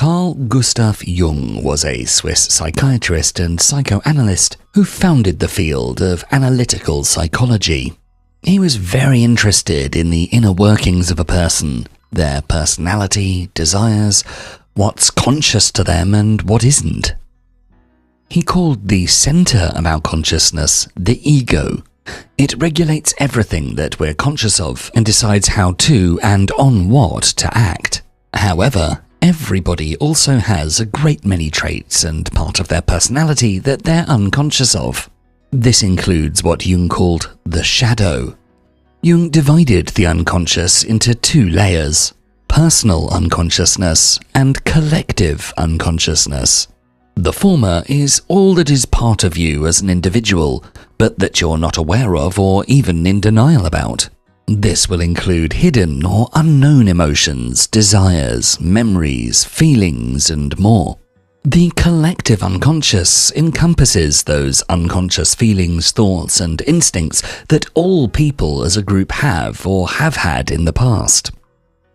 Carl Gustav Jung was a Swiss psychiatrist and psychoanalyst who founded the field of analytical psychology. He was very interested in the inner workings of a person, their personality, desires, what's conscious to them and what isn't. He called the center of our consciousness the ego. It regulates everything that we're conscious of and decides how to and on what to act. However, everybody also has a great many traits and part of their personality that they're unconscious of. This includes what Jung called the shadow. Jung divided the unconscious into two layers: personal unconsciousness and collective unconsciousness. The former is all that is part of you as an individual, but that you're not aware of or even in denial about. This will include hidden or unknown emotions, desires, memories, feelings, and more. The collective unconscious encompasses those unconscious feelings, thoughts, and instincts that all people as a group have or have had in the past.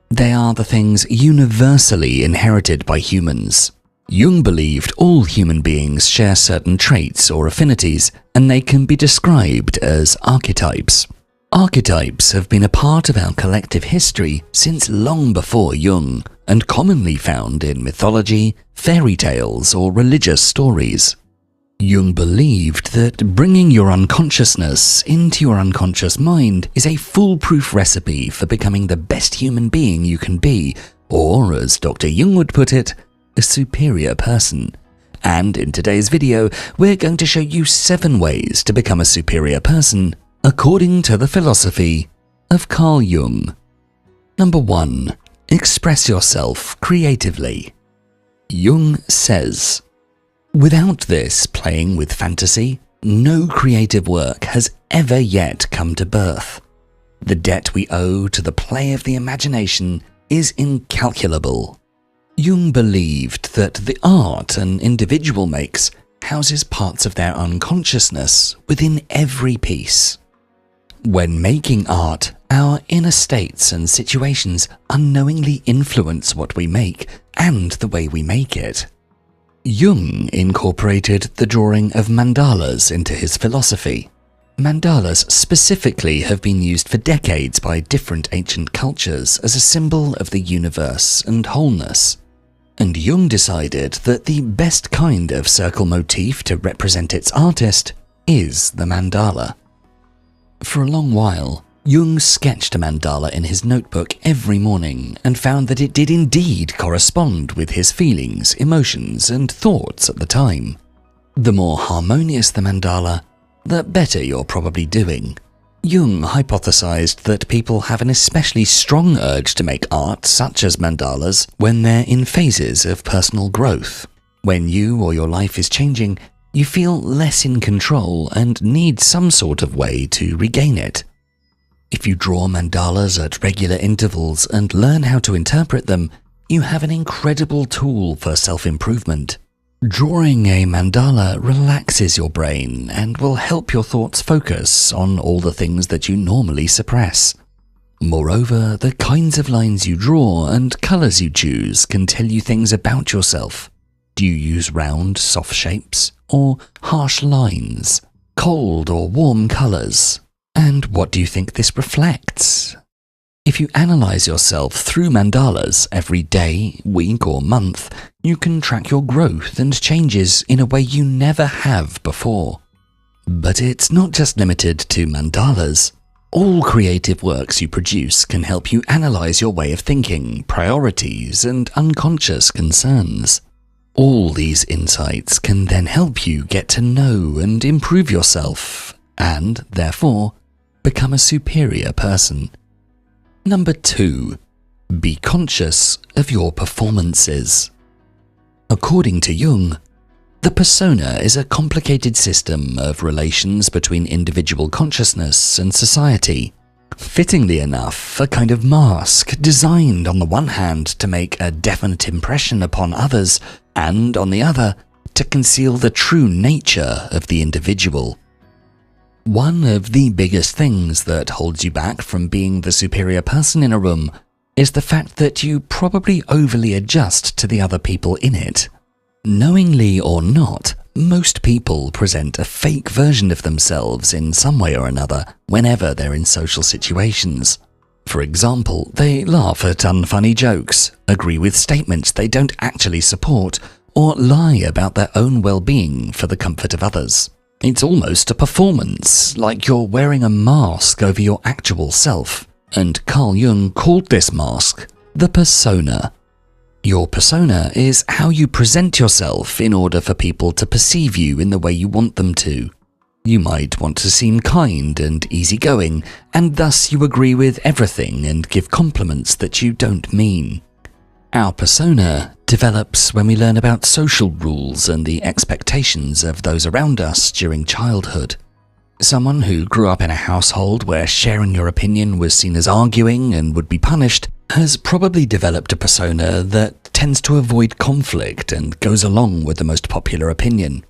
They are the things universally inherited by humans. Jung believed all human beings share certain traits or affinities, and they can be described as archetypes. Archetypes have been a part of our collective history since long before Jung, and commonly found in mythology, fairy tales, or religious stories. Jung believed that bringing your unconsciousness into your unconscious mind is a foolproof recipe for becoming the best human being you can be, or, as Dr. Jung would put it, a superior person. And in today's video, we're going to show you 7 ways to become a superior person according to the philosophy of Carl Jung. Number 1. Express yourself creatively. Jung says, "Without this playing with fantasy, no creative work has ever yet come to birth. The debt we owe to the play of the imagination is incalculable." Jung believed that the art an individual makes houses parts of their unconsciousness within every piece. When making art, our inner states and situations unknowingly influence what we make and the way we make it. Jung incorporated the drawing of mandalas into his philosophy. Mandalas specifically have been used for decades by different ancient cultures as a symbol of the universe and wholeness. And Jung decided that the best kind of circle motif to represent its artist is the mandala. For a long while, Jung sketched a mandala in his notebook every morning and found that it did indeed correspond with his feelings, emotions, and thoughts at the time. The more harmonious the mandala, the better you're probably doing. Jung hypothesized that people have an especially strong urge to make art, such as mandalas, when they're in phases of personal growth. When you or your life is changing, you feel less in control and need some sort of way to regain it. If you draw mandalas at regular intervals and learn how to interpret them, you have an incredible tool for self-improvement. Drawing a mandala relaxes your brain and will help your thoughts focus on all the things that you normally suppress. Moreover, the kinds of lines you draw and colors you choose can tell you things about yourself. Do you use round, soft shapes, or harsh lines, cold or warm colors? And what do you think this reflects? If you analyze yourself through mandalas every day, week, or month, you can track your growth and changes in a way you never have before. But it's not just limited to mandalas. All creative works you produce can help you analyze your way of thinking, priorities, and unconscious concerns. All these insights can then help you get to know and improve yourself, and, therefore, become a superior person. Number 2. Be conscious of your performances. According to Jung, the persona is a complicated system of relations between individual consciousness and society. Fittingly enough, a kind of mask designed on the one hand to make a definite impression upon others, and on the other, to conceal the true nature of the individual. One of the biggest things that holds you back from being the superior person in a room is the fact that you probably overly adjust to the other people in it. Knowingly or not, most people present a fake version of themselves in some way or another whenever they're in social situations. For example, they laugh at unfunny jokes, agree with statements they don't actually support, or lie about their own well-being for the comfort of others. It's almost a performance, like you're wearing a mask over your actual self. And Carl Jung called this mask the persona. Your persona is how you present yourself in order for people to perceive you in the way you want them to. You might want to seem kind and easygoing, and thus you agree with everything and give compliments that you don't mean. Our persona develops when we learn about social rules and the expectations of those around us during childhood. Someone who grew up in a household where sharing your opinion was seen as arguing and would be punished has probably developed a persona that tends to avoid conflict and goes along with the most popular opinion.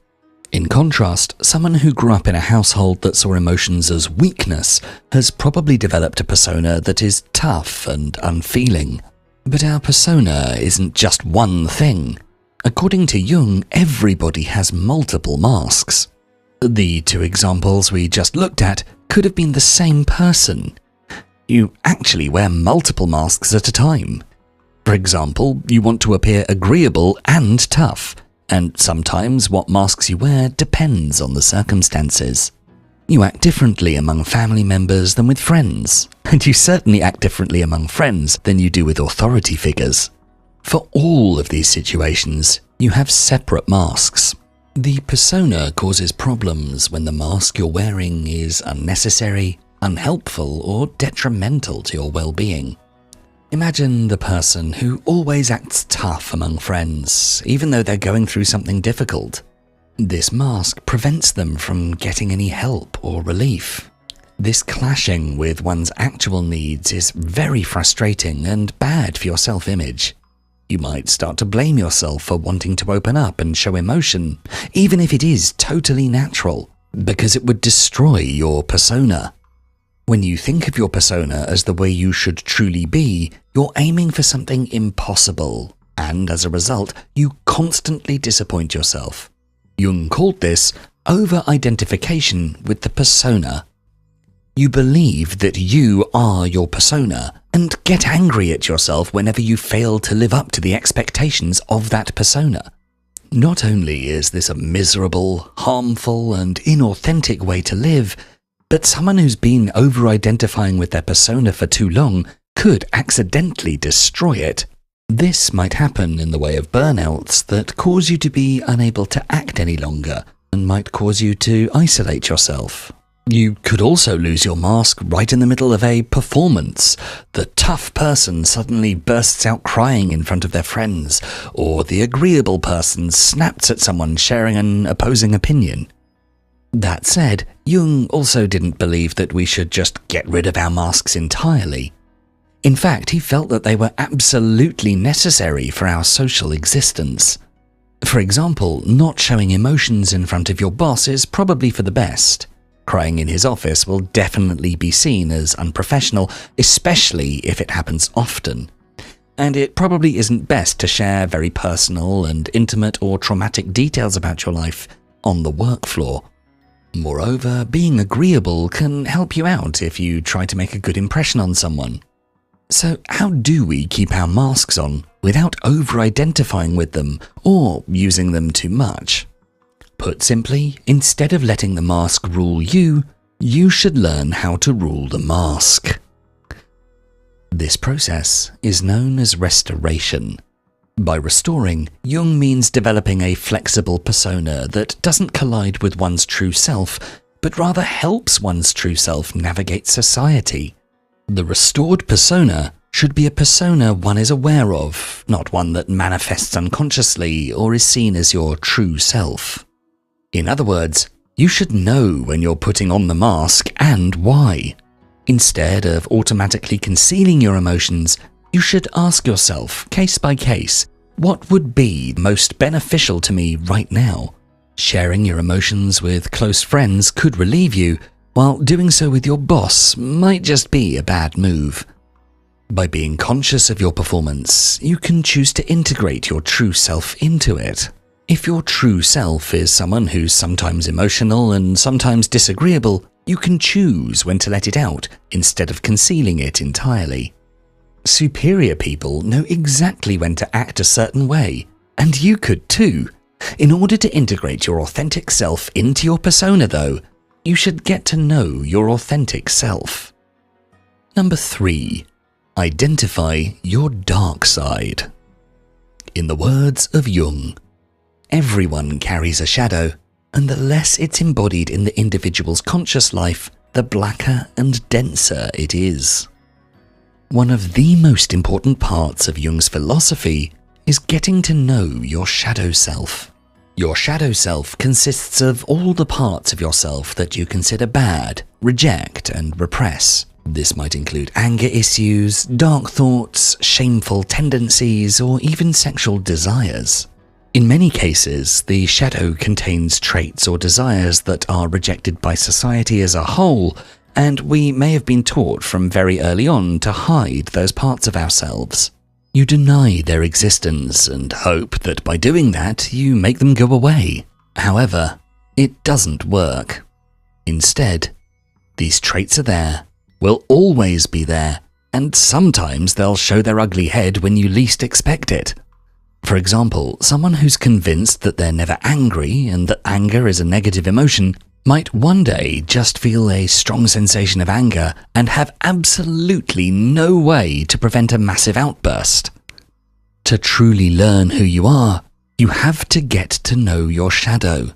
In contrast, someone who grew up in a household that saw emotions as weakness has probably developed a persona that is tough and unfeeling. But our persona isn't just one thing. According to Jung, everybody has multiple masks. The two examples we just looked at could have been the same person. You actually wear multiple masks at a time. For example, you want to appear agreeable and tough, and sometimes what masks you wear depends on the circumstances. You act differently among family members than with friends, and you certainly act differently among friends than you do with authority figures. For all of these situations, you have separate masks. The persona causes problems when the mask you're wearing is unnecessary, unhelpful, or detrimental to your well-being. Imagine the person who always acts tough among friends, even though they're going through something difficult. This mask prevents them from getting any help or relief. This clashing with one's actual needs is very frustrating and bad for your self-image. You might start to blame yourself for wanting to open up and show emotion, even if it is totally natural, because it would destroy your persona. When you think of your persona as the way you should truly be, you're aiming for something impossible, and as a result, you constantly disappoint yourself. Jung called this over-identification with the persona. You believe that you are your persona and get angry at yourself whenever you fail to live up to the expectations of that persona. Not only is this a miserable, harmful, and inauthentic way to live, but someone who's been over-identifying with their persona for too long could accidentally destroy it. This might happen in the way of burnouts that cause you to be unable to act any longer and might cause you to isolate yourself. You could also lose your mask right in the middle of a performance. The tough person suddenly bursts out crying in front of their friends, or the agreeable person snaps at someone sharing an opposing opinion. That said, Jung also didn't believe that we should just get rid of our masks entirely. In fact, he felt that they were absolutely necessary for our social existence. For example, not showing emotions in front of your boss is probably for the best. Crying in his office will definitely be seen as unprofessional, especially if it happens often. And it probably isn't best to share very personal and intimate or traumatic details about your life on the work floor. Moreover, being agreeable can help you out if you try to make a good impression on someone. So how do we keep our masks on without over-identifying with them or using them too much? Put simply, instead of letting the mask rule you, you should learn how to rule the mask. This process is known as restoration. By restoring, Jung means developing a flexible persona that doesn't collide with one's true self, but rather helps one's true self navigate society. The restored persona should be a persona one is aware of, not one that manifests unconsciously or is seen as your true self. In other words, you should know when you're putting on the mask and why. Instead of automatically concealing your emotions, you should ask yourself, case by case, what would be most beneficial to me right now? Sharing your emotions with close friends could relieve you, while doing so with your boss might just be a bad move. By being conscious of your performance, you can choose to integrate your true self into it. If your true self is someone who's sometimes emotional and sometimes disagreeable, you can choose when to let it out instead of concealing it entirely. Superior people know exactly when to act a certain way, and you could too. In order to integrate your authentic self into your persona, though, you should get to know your authentic self. Number 3. Identify your dark side. In the words of Jung, everyone carries a shadow, and the less it's embodied in the individual's conscious life, the blacker and denser it is. One of the most important parts of Jung's philosophy is getting to know your shadow self. Your shadow self consists of all the parts of yourself that you consider bad, reject, and repress. This might include anger issues, dark thoughts, shameful tendencies, or even sexual desires. In many cases, the shadow contains traits or desires that are rejected by society as a whole, and we may have been taught from very early on to hide those parts of ourselves. You deny their existence and hope that by doing that, you make them go away. However, it doesn't work. Instead, these traits are there, will always be there, and sometimes they'll show their ugly head when you least expect it. For example, someone who's convinced that they're never angry and that anger is a negative emotion might one day just feel a strong sensation of anger and have absolutely no way to prevent a massive outburst. To truly learn who you are, you have to get to know your shadow.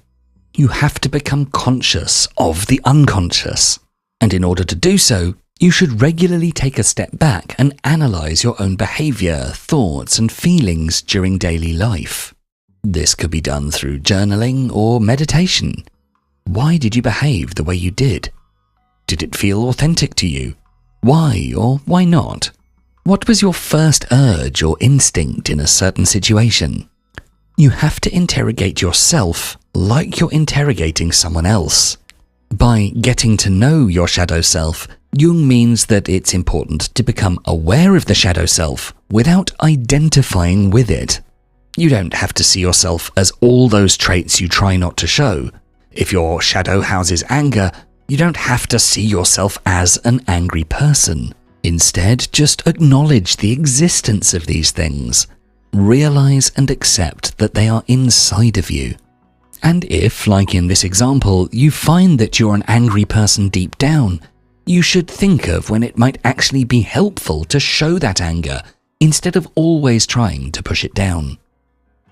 You have to become conscious of the unconscious. And in order to do so, you should regularly take a step back and analyze your own behavior, thoughts, and feelings during daily life. This could be done through journaling or meditation. Why did you behave the way you did? Did it feel authentic to you? Why or why not? What was your first urge or instinct in a certain situation? You have to interrogate yourself like you're interrogating someone else. By getting to know your shadow self, Jung means that it's important to become aware of the shadow self without identifying with it. You don't have to see yourself as all those traits you try not to show. If your shadow houses anger, you don't have to see yourself as an angry person. Instead, just acknowledge the existence of these things. Realize and accept that they are inside of you. And if, like in this example, you find that you're an angry person deep down, you should think of when it might actually be helpful to show that anger instead of always trying to push it down.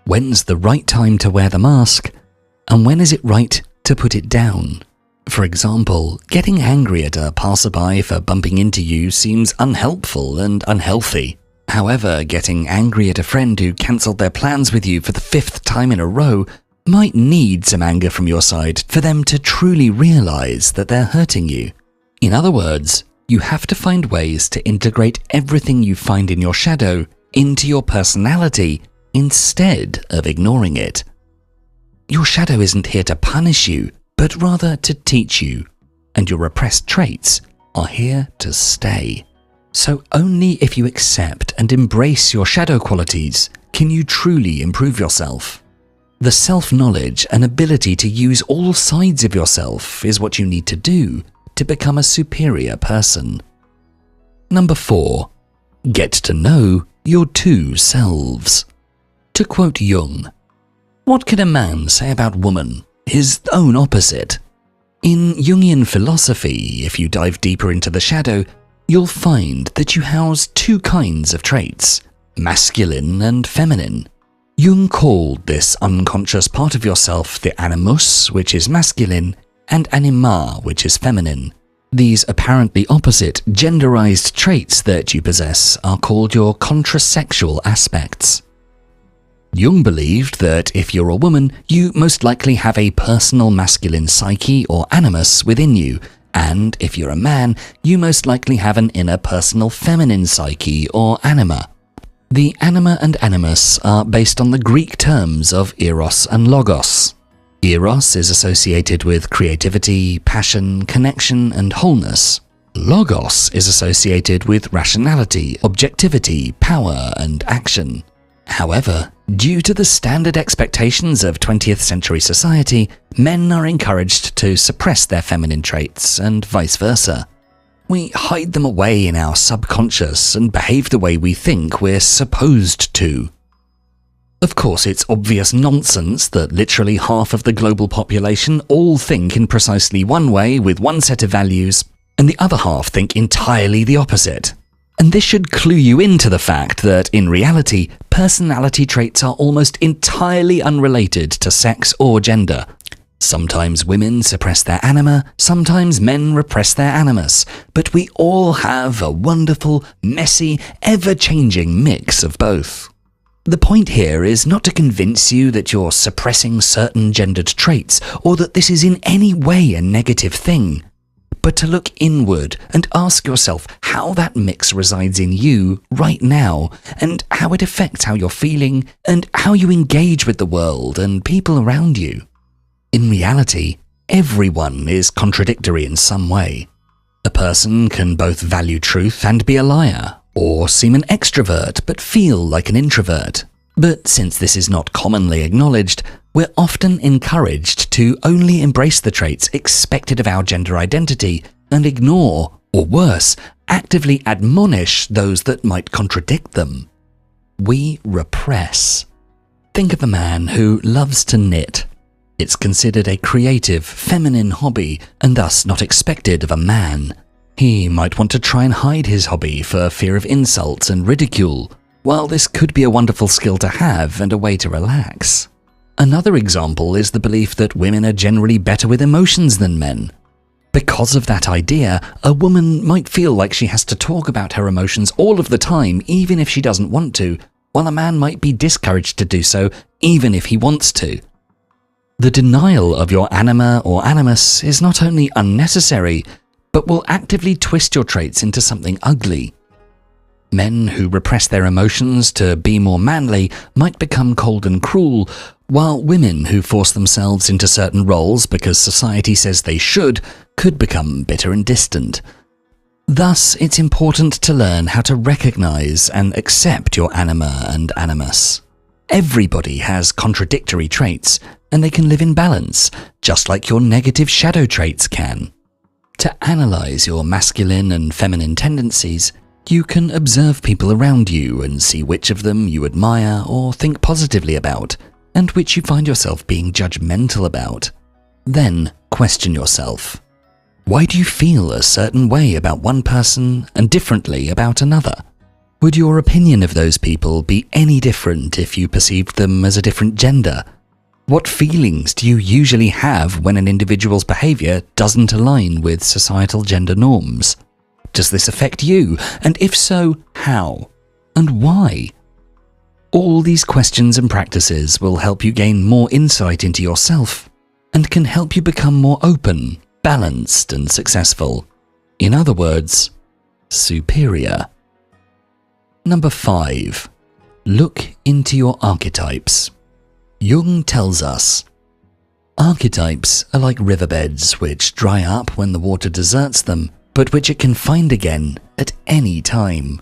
When's the right time to wear the mask? And when is it right to put it down? For example, getting angry at a passerby for bumping into you seems unhelpful and unhealthy. However, getting angry at a friend who cancelled their plans with you for the 5th time in a row might need some anger from your side for them to truly realize that they're hurting you. In other words, you have to find ways to integrate everything you find in your shadow into your personality instead of ignoring it. Your shadow isn't here to punish you, but rather to teach you, and your repressed traits are here to stay. So only if you accept and embrace your shadow qualities can you truly improve yourself. The self-knowledge and ability to use all sides of yourself is what you need to do to become a superior person. Number 4. Get to know your two selves. To quote Jung, "What can a man say about woman, his own opposite?" In Jungian philosophy, if you dive deeper into the shadow, you'll find that you house two kinds of traits, masculine and feminine. Jung called this unconscious part of yourself the animus, which is masculine, and anima, which is feminine. These apparently opposite, genderized traits that you possess are called your contrasexual aspects. Jung believed that if you're a woman, you most likely have a personal masculine psyche or animus within you, and if you're a man, you most likely have an inner personal feminine psyche or anima. The anima and animus are based on the Greek terms of eros and logos. Eros is associated with creativity, passion, connection, and wholeness. Logos is associated with rationality, objectivity, power, and action. However, due to the standard expectations of 20th century society, men are encouraged to suppress their feminine traits and vice versa. We hide them away in our subconscious and behave the way we think we're supposed to. Of course, it's obvious nonsense that literally half of the global population all think in precisely one way with one set of values, and the other half think entirely the opposite. And this should clue you into the fact that, in reality, personality traits are almost entirely unrelated to sex or gender. Sometimes women suppress their anima, sometimes men repress their animus, but we all have a wonderful, messy, ever-changing mix of both. The point here is not to convince you that you're suppressing certain gendered traits or that this is in any way a negative thing, but to look inward and ask yourself how that mix resides in you right now and how it affects how you're feeling and how you engage with the world and people around you. In reality, everyone is contradictory in some way. A person can both value truth and be a liar, or seem an extrovert but feel like an introvert. But since this is not commonly acknowledged, we're often encouraged to only embrace the traits expected of our gender identity and ignore, or worse, actively admonish those that might contradict them. We repress. Think of a man who loves to knit. It's considered a creative, feminine hobby and thus not expected of a man. He might want to try and hide his hobby for fear of insults and ridicule. While this could be a wonderful skill to have and a way to relax. Another example is the belief that women are generally better with emotions than men. Because of that idea, a woman might feel like she has to talk about her emotions all of the time even if she doesn't want to, while a man might be discouraged to do so even if he wants to. The denial of your anima or animus is not only unnecessary, but will actively twist your traits into something ugly. Men who repress their emotions to be more manly might become cold and cruel, while women who force themselves into certain roles because society says they should could become bitter and distant. Thus, it's important to learn how to recognize and accept your anima and animus. Everybody has contradictory traits, and they can live in balance, just like your negative shadow traits can. To analyze your masculine and feminine tendencies, you can observe people around you and see which of them you admire or think positively about, and which you find yourself being judgmental about. Then question yourself. Why do you feel a certain way about one person and differently about another? Would your opinion of those people be any different if you perceived them as a different gender? What feelings do you usually have when an individual's behavior doesn't align with societal gender norms? Does this affect you? And if so, how? And why? All these questions and practices will help you gain more insight into yourself and can help you become more open, balanced, and successful. In other words, superior. Number 5. Look into your archetypes. Jung tells us, archetypes are like riverbeds which dry up when the water deserts them, but which it can find again at any time.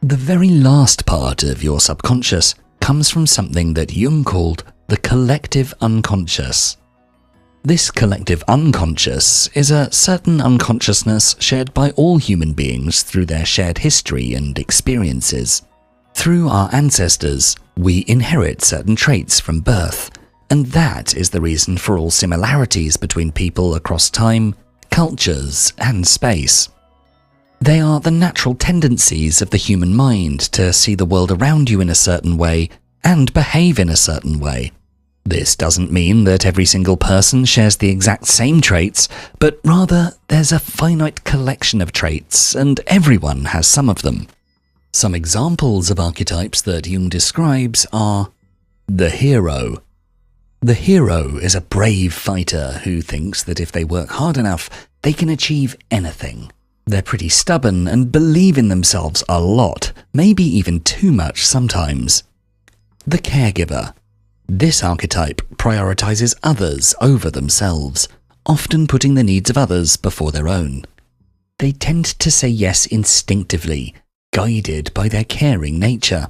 The very last part of your subconscious comes from something that Jung called the collective unconscious. This collective unconscious is a certain unconsciousness shared by all human beings through their shared history and experiences. Through our ancestors, we inherit certain traits from birth, and that is the reason for all similarities between people across time, cultures, and space. They are the natural tendencies of the human mind to see the world around you in a certain way and behave in a certain way. This doesn't mean that every single person shares the exact same traits, but rather there's a finite collection of traits and everyone has some of them. Some examples of archetypes that Jung describes are the hero. The hero is a brave fighter who thinks that if they work hard enough, they can achieve anything. They're pretty stubborn and believe in themselves a lot, maybe even too much sometimes. The caregiver. This archetype prioritizes others over themselves, often putting the needs of others before their own. they tend to say yes instinctively, guided by their caring nature.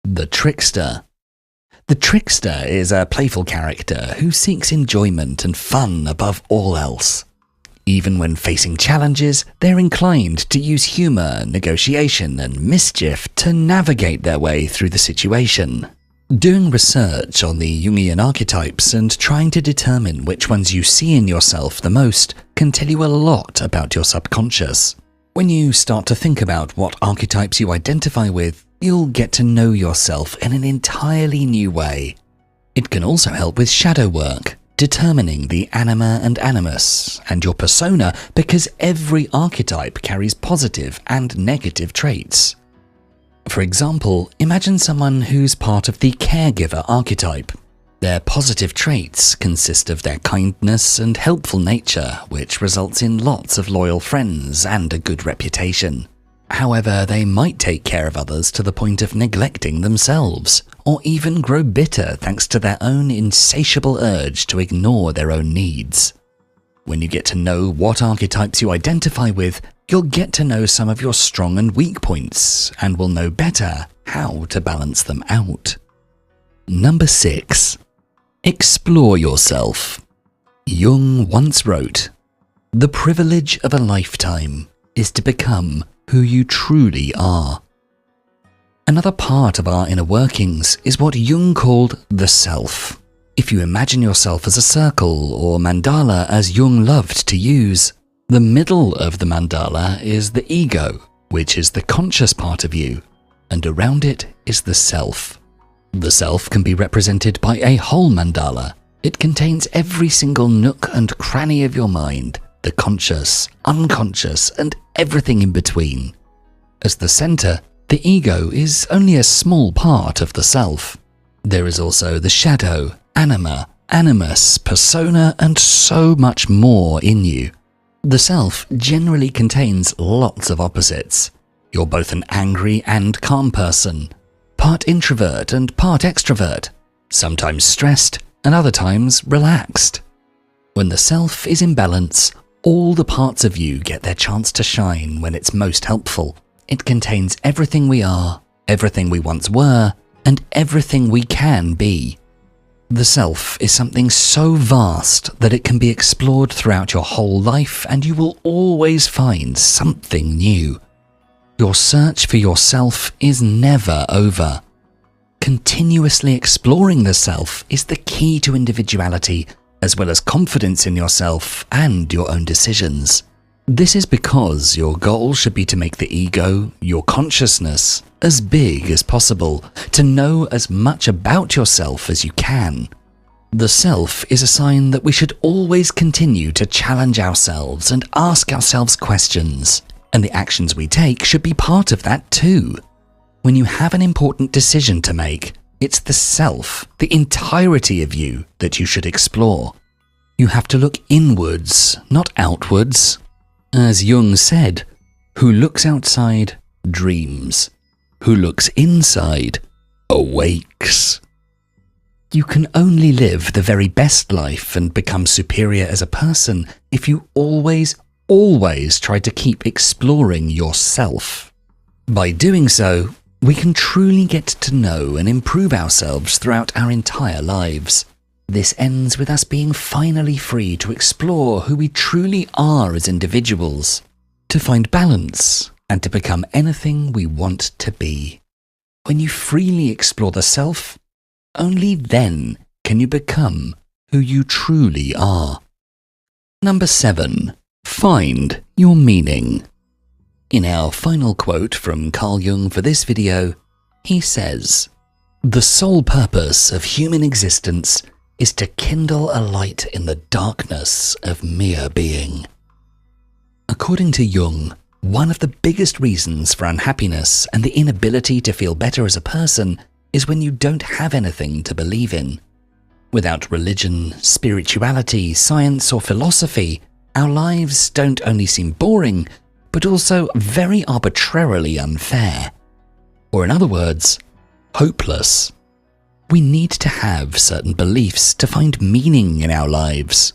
The trickster. The trickster is a playful character who seeks enjoyment and fun above all else. Even when facing challenges, they're inclined to use humor, negotiation, and mischief to navigate their way through the situation. Doing research on the Jungian archetypes and trying to determine which ones you see in yourself the most can tell you a lot about your subconscious. When you start to think about what archetypes you identify with, you'll get to know yourself in an entirely new way. It can also help with shadow work, determining the anima and animus, and your persona, because every archetype carries positive and negative traits. For example, imagine someone who's part of the caregiver archetype. Their positive traits consist of their kindness and helpful nature, which results in lots of loyal friends and a good reputation. However, they might take care of others to the point of neglecting themselves, or even grow bitter thanks to their own insatiable urge to ignore their own needs. When you get to know what archetypes you identify with, you'll get to know some of your strong and weak points, and will know better how to balance them out. Number 6. Explore yourself. Jung once wrote, "The privilege of a lifetime is to become who you truly are." Another part of our inner workings is what Jung called the self. If you imagine yourself as a circle, or mandala as Jung loved to use, the middle of the mandala is the ego, which is the conscious part of you, and around it is the self. The self can be represented by a whole mandala. It contains every single nook and cranny of your mind, the conscious, unconscious, and everything in between. As the center, the ego is only a small part of the self. There is also the shadow, anima, animus, persona, and so much more in you. The self generally contains lots of opposites. You're both an angry and calm person, part introvert and part extrovert, sometimes stressed and other times relaxed. When the self is in balance, all the parts of you get their chance to shine when it's most helpful. It contains everything we are, everything we once were, and everything we can be. The self is something so vast that it can be explored throughout your whole life, and you will always find something new. Your search for yourself is never over. Continuously exploring the self is the key to individuality, as well as confidence in yourself and your own decisions. This is because your goal should be to make the ego, your consciousness, as big as possible, to know as much about yourself as you can. The self is a sign that we should always continue to challenge ourselves and ask ourselves questions, and the actions we take should be part of that too. When you have an important decision to make, it's the self, the entirety of you, that you should explore. You have to look inwards, not outwards. As Jung said, "Who looks outside dreams. Who looks inside awakes." You can only live the very best life and become superior as a person if you always try to keep exploring yourself. By doing so, we can truly get to know and improve ourselves throughout our entire lives. This ends with us being finally free to explore who we truly are as individuals, to find balance, and to become anything we want to be. When you freely explore the self, only then can you become who you truly are. Number 7. Find your meaning. In our final quote from Carl Jung for this video, he says, "The sole purpose of human existence is to kindle a light in the darkness of mere being." According to Jung, one of the biggest reasons for unhappiness and the inability to feel better as a person is when you don't have anything to believe in. Without religion, spirituality, science, or philosophy, our lives don't only seem boring, but also very arbitrarily unfair. Or in other words, hopeless. We need to have certain beliefs to find meaning in our lives.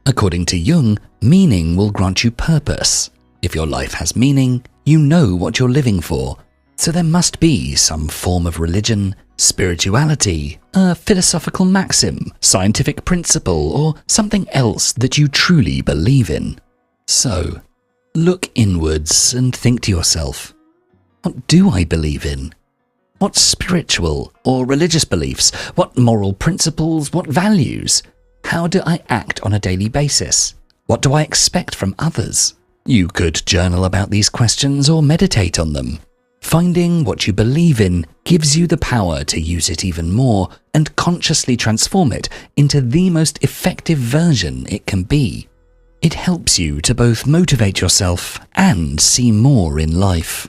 According to Jung, meaning will grant you purpose. If your life has meaning, you know what you're living for. So there must be some form of religion, spirituality, a philosophical maxim, scientific principle, or something else that you truly believe in. So, look inwards and think to yourself, what do I believe in? What spiritual or religious beliefs? What moral principles? What values? How do I act on a daily basis? What do I expect from others? You could journal about these questions or meditate on them. Finding what you believe in gives you the power to use it even more and consciously transform it into the most effective version it can be. It helps you to both motivate yourself and see more in life.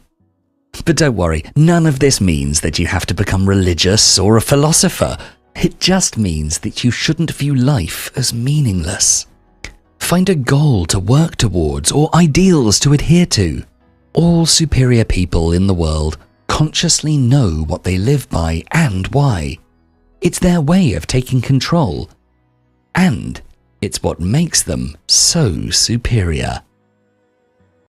But don't worry, none of this means that you have to become religious or a philosopher. It just means that you shouldn't view life as meaningless. Find a goal to work towards or ideals to adhere to. All superior people in the world consciously know what they live by and why. It's their way of taking control. And it's what makes them so superior.